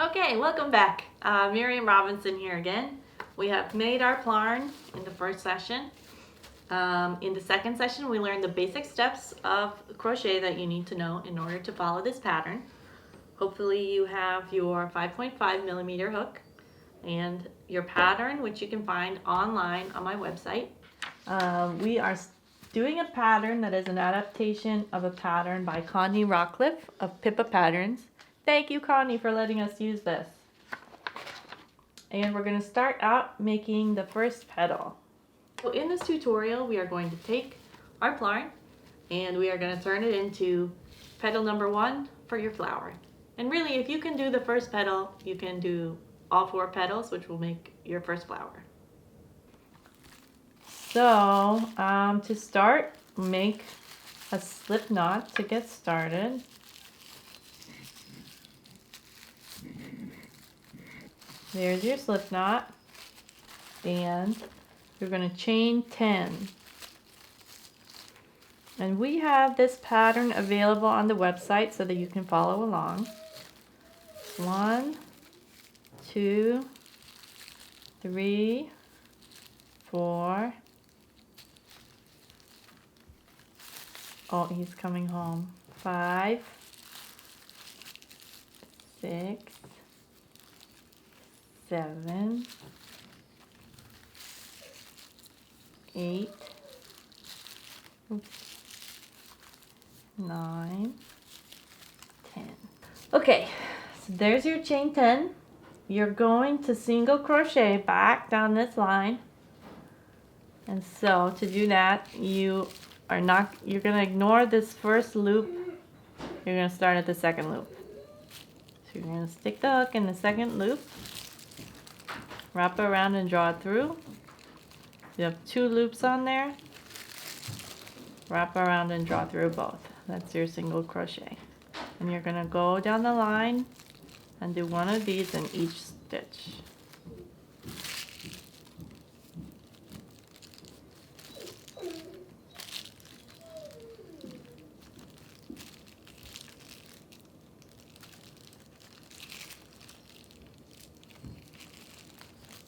Okay, welcome back. Miriam Robinson here again. We have made our yarn in the first session. In the second session, we learned the basic steps of crochet that you need to know in order to follow this pattern. Hopefully you have your 5.5 millimeter hook and your pattern, which you can find online on my website. We are doing a pattern that is an adaptation of a pattern by Connie Rockcliffe of Pippa Patterns. Thank you, Connie, for letting us use this. And we're going to start out making the first petal. So in this tutorial, we are going to take our yarn and we are going to turn it into petal number 1 for your flower. And really, if you can do the first petal, you can do all 4 petals, which will make your first flower. So to start, make a slip knot to get started. There's your slip knot, and you're going to chain 10. And we have this pattern available on the website so that you can follow along. 1, 2, 3, 4. Oh, he's coming home. 5, 6, 7, 8, 9, 10. Okay, so there's your chain 10. You're going to single crochet back down this line. And so to do that, you're going to ignore this first loop. You're going to start at the second loop. So you're going to stick the hook in the second loop, wrap it around and draw it through. You have 2 loops on there. Wrap around and draw through both. That's your single crochet. And you're going to go down the line and do one of these in each stitch.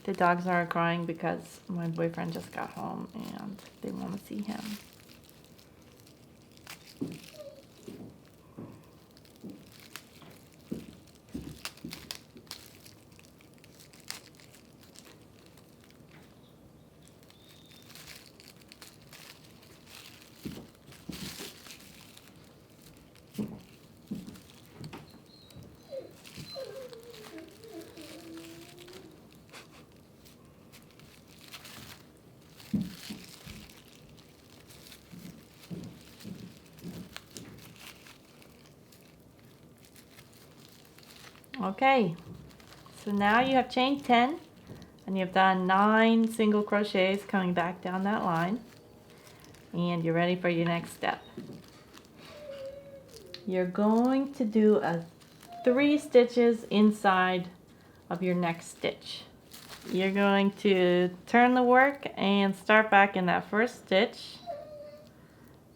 The dogs are crying because my boyfriend just got home and they want to see him. Okay, so now you have chain 10 and you've done 9 single crochets coming back down that line, and you're ready for your next step. You're going to do 3 stitches inside of your next stitch. You're going to turn the work and start back in that first stitch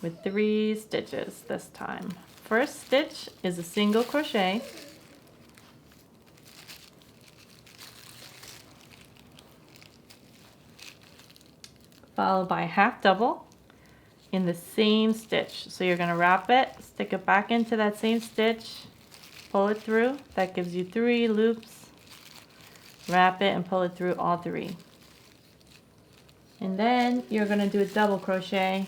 with 3 stitches this time. First stitch is a single crochet. Followed by a half double in the same stitch. So you're going to wrap it, stick it back into that same stitch, pull it through. That gives you 3 loops. Wrap it and pull it through all 3. And then you're going to do a double crochet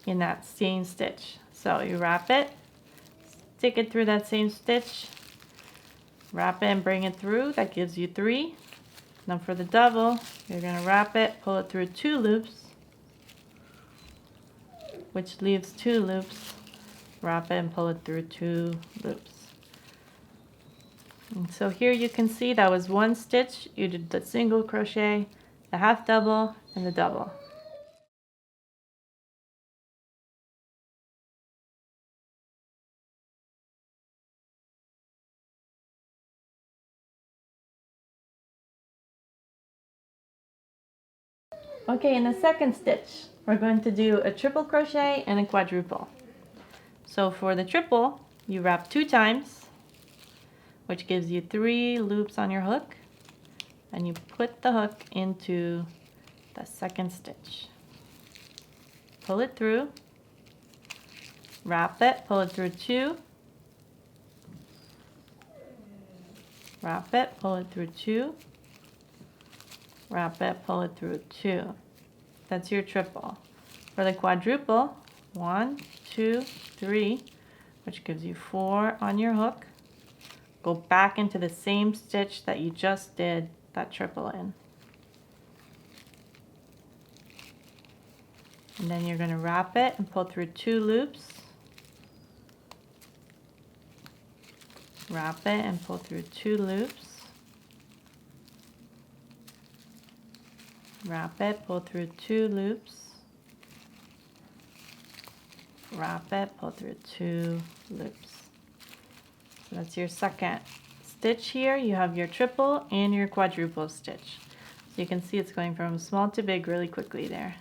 in that same stitch. So you wrap it, stick it through that same stitch, wrap it and bring it through. That gives you 3. Now for the double, you're going to wrap it, pull it through 2 loops, which leaves 2 loops. Wrap it and pull it through 2 loops. And so here you can see that was 1 stitch. You did the single crochet, the half double, and the double. Okay, in the second stitch, we're going to do a triple crochet and a quadruple. So for the triple, you wrap 2 times, which gives you 3 loops on your hook, and you put the hook into the second stitch. Pull it through, wrap it, pull it through 2, wrap it, pull it through 2, wrap it, pull it through 2. That's your triple. For the quadruple, 1, 2, 3, which gives you 4 on your hook. Go back into the same stitch that you just did that triple in. And then you're going to wrap it and pull through 2 loops. Wrap it and pull through 2 loops. Wrap it, pull through 2 loops. Wrap it, pull through 2 loops. So that's your second stitch here. You have your triple and your quadruple stitch. So you can see it's going from small to big really quickly there.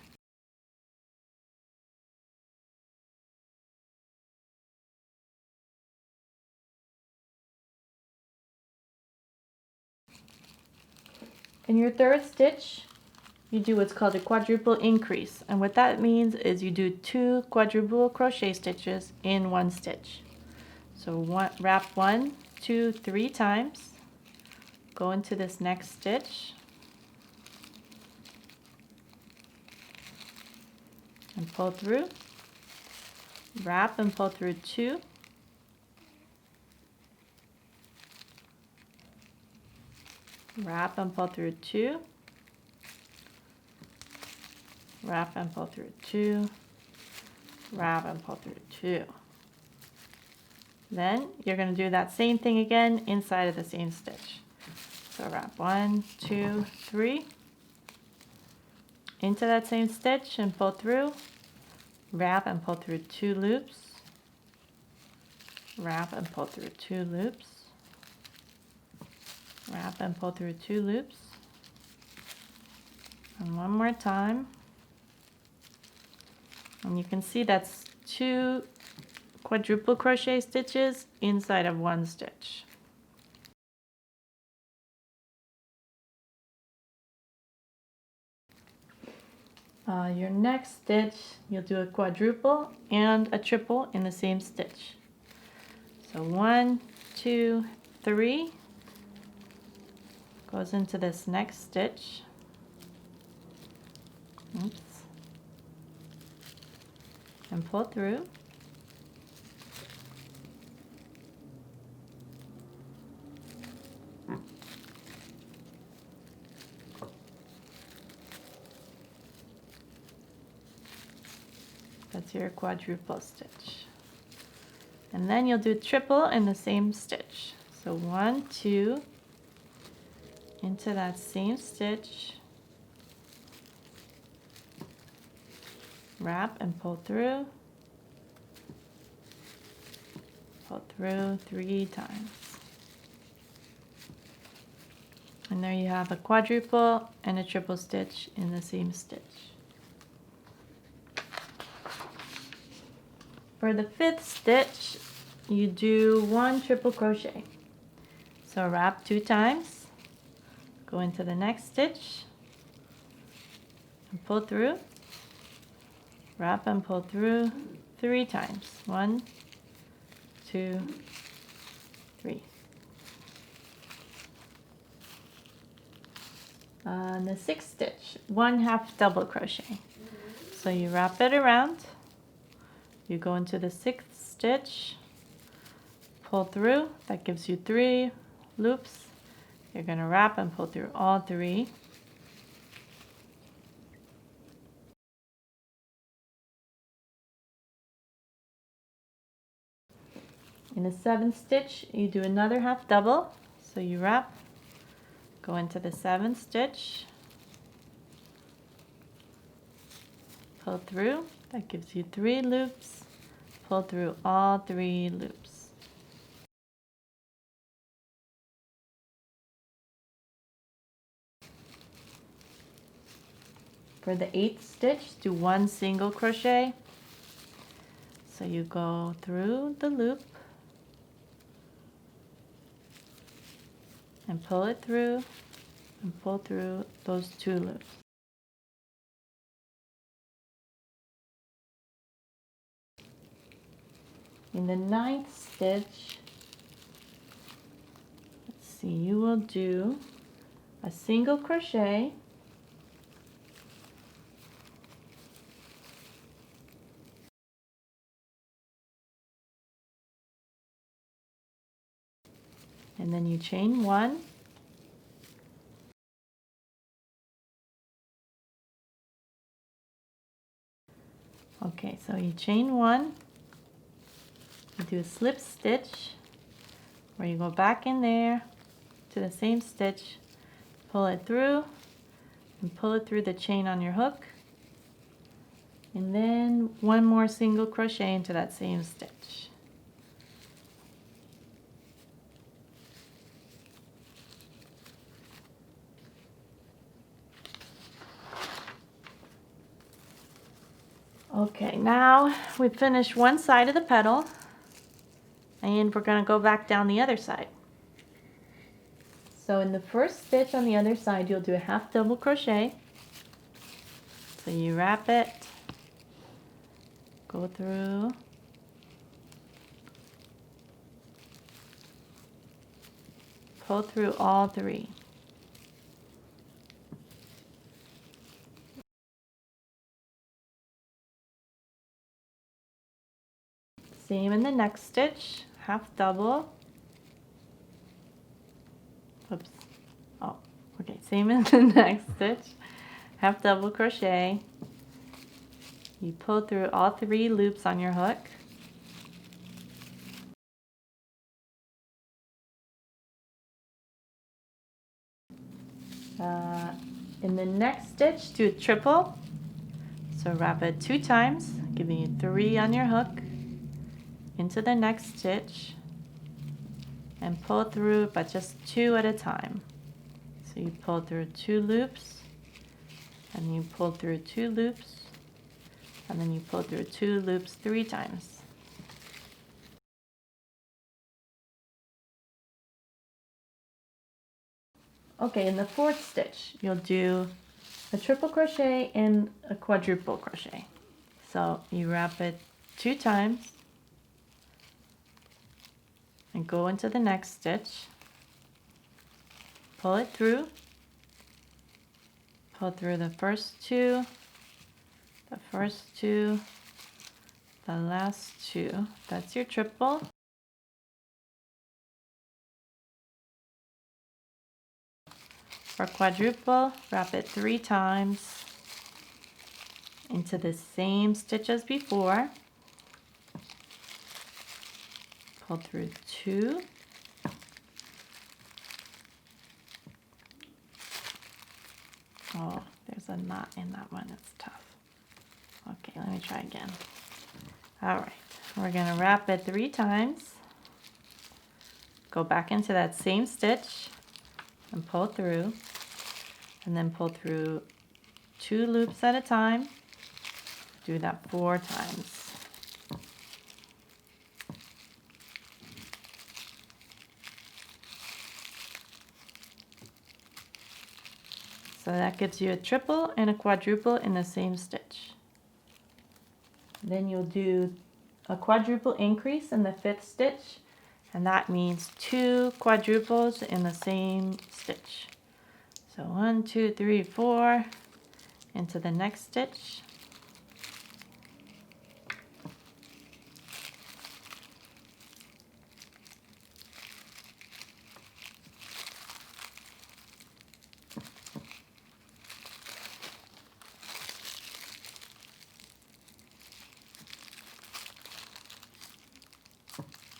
In your third stitch, you do what's called a quadruple increase. And what that means is you do 2 quadruple crochet stitches in 1 stitch. So wrap 1, 2, 3 times. Go into this next stitch. And pull through. Wrap and pull through 2. Wrap and pull through 2. Wrap and pull through 2. Wrap and pull through 2. Then you're going to do that same thing again inside of the same stitch. So wrap 1, 2, 3 into that same stitch and pull through. Wrap and pull through 2 loops. Wrap and pull through 2 loops. Wrap and pull through 2 loops. And one more time. And you can see that's 2 quadruple crochet stitches inside of 1 stitch. Your next stitch, you'll do a quadruple and a triple in the same stitch. So 1, 2, 3 goes into this next stitch. Oops. And pull through. That's your quadruple stitch. And then you'll do triple in the same stitch. So 1, 2, into that same stitch. Wrap and pull through. Pull through 3 times. And there you have a quadruple and a triple stitch in the same stitch. For the 5th stitch, you do 1 triple crochet. So wrap 2 times, go into the next stitch, and pull through, wrap and pull through 3 times. 1, 2, 3. The 6th stitch, 1 half double crochet. So you wrap it around. You go into the 6th stitch, pull through, that gives you 3 loops. You're going to wrap and pull through all 3. In the 7th stitch, you do another half double. So you wrap, go into the 7th stitch, pull through, that gives you 3 loops, pull through all 3 loops. For the 8th stitch, do 1 single crochet. So you go through the loop, and pull it through and pull through those 2 loops. In the 9th stitch, let's see, you will do a single crochet, and then you chain 1, okay, so you chain 1, you do a slip stitch where you go back in there to the same stitch, pull it through and pull it through the chain on your hook, and then 1 more single crochet into that same stitch. Okay, now we've finished one side of the petal, and we're going to go back down the other side. So in the first stitch on the other side, you'll do a half double crochet. So you wrap it, go through, pull through all 3. Same in the next stitch, half double. Oops. Oh, okay, same in the next stitch, half double crochet. You pull through all 3 loops on your hook. In the next stitch, do a triple. So wrap it 2 times, giving you 3 on your hook, into the next stitch, and pull through, but just 2 at a time. So you pull through 2 loops, and you pull through 2 loops, and then you pull through 2 loops 3 times. Okay, in the 4th stitch, you'll do a triple crochet and a quadruple crochet. So you wrap it 2 times and go into the next stitch, pull it through, pull through the first 2, the first 2, the last 2. That's your triple. For quadruple, wrap it 3 times into the same stitch as before. Pull through 2. Oh, there's a knot in that one. It's tough. Okay, let me try again. All right, we're going to wrap it 3 times. Go back into that same stitch and pull through, and then pull through 2 loops at a time. Do that 4 times. So that gives you a triple and a quadruple in the same stitch. Then you'll do a quadruple increase in the 5th stitch, and that means 2 quadruples in the same stitch. So 1, 2, 3, 4 into the next stitch.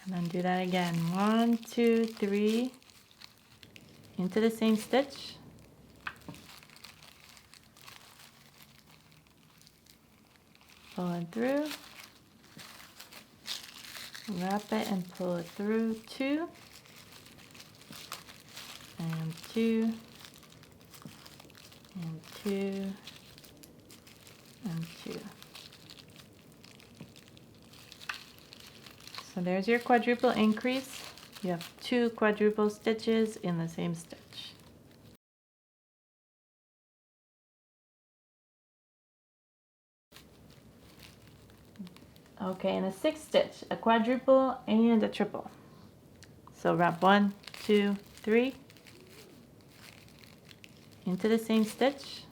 And then do that again. 1, 2, 3 into the same stitch. Pull it through. Wrap it and pull it through 2 and 2 and 2 and 2. So there's your quadruple increase. You have 2 quadruple stitches in the same stitch. Okay, in a 6th stitch, a quadruple and a triple. So wrap 1, 2, 3 into the same stitch.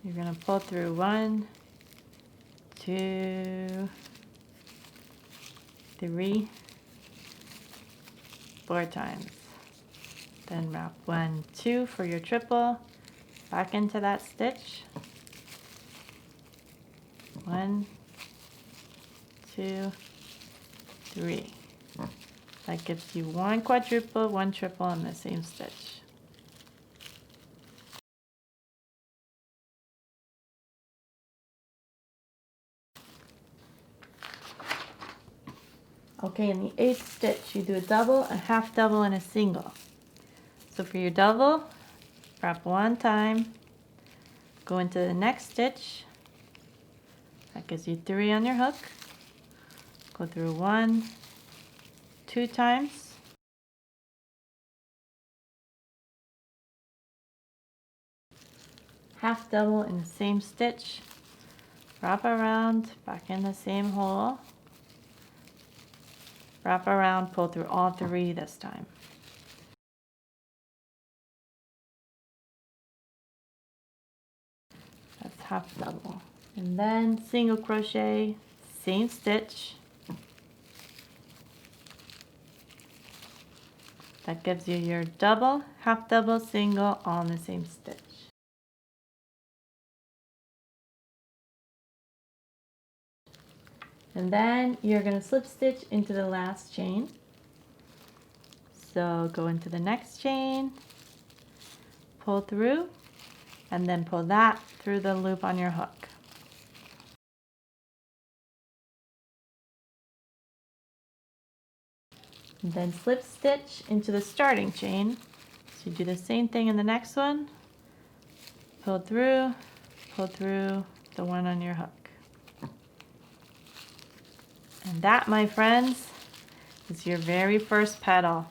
You're going to pull through 1, 2, 3, 4 times. Then wrap 1, 2 for your triple, back into that stitch. 1, 2, 3. That gives you 1 quadruple, 1 triple in the same stitch. Okay, in the 8th stitch, you do a double, a half double, and a single. So for your double, wrap 1 time, go into the next stitch. That gives you 3 on your hook. Go through 1, 2 times. Half double in the same stitch. Wrap around, back in the same hole. Wrap around, pull through all 3 this time. That's half double. And then single crochet, same stitch. That gives you your double, half double, single, all in the same stitch. And then you're going to slip stitch into the last chain. So go into the next chain, pull through, and then pull that through the loop on your hook. And then slip stitch into the starting chain. So you do the same thing in the next one. Pull through the one on your hook. And that, my friends, is your very first petal.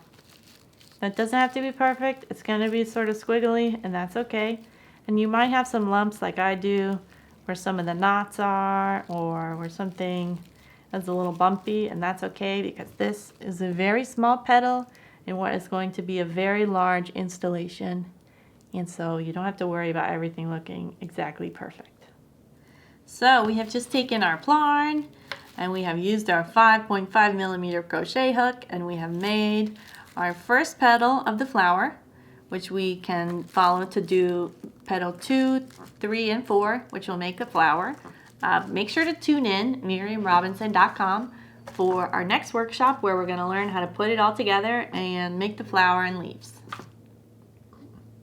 That doesn't have to be perfect. It's going to be sort of squiggly, and that's okay. And you might have some lumps like I do, where some of the knots are, or where something is a little bumpy, and that's okay because this is a very small petal in what is going to be a very large installation. And so you don't have to worry about everything looking exactly perfect. So we have just taken our plarn, and we have used our 5.5 millimeter crochet hook, and we have made our first petal of the flower, which we can follow to do petal 2, 3, and 4, which will make a flower. Make sure to tune in, MiriamRobinson.com, for our next workshop where we're going to learn how to put it all together and make the flower and leaves.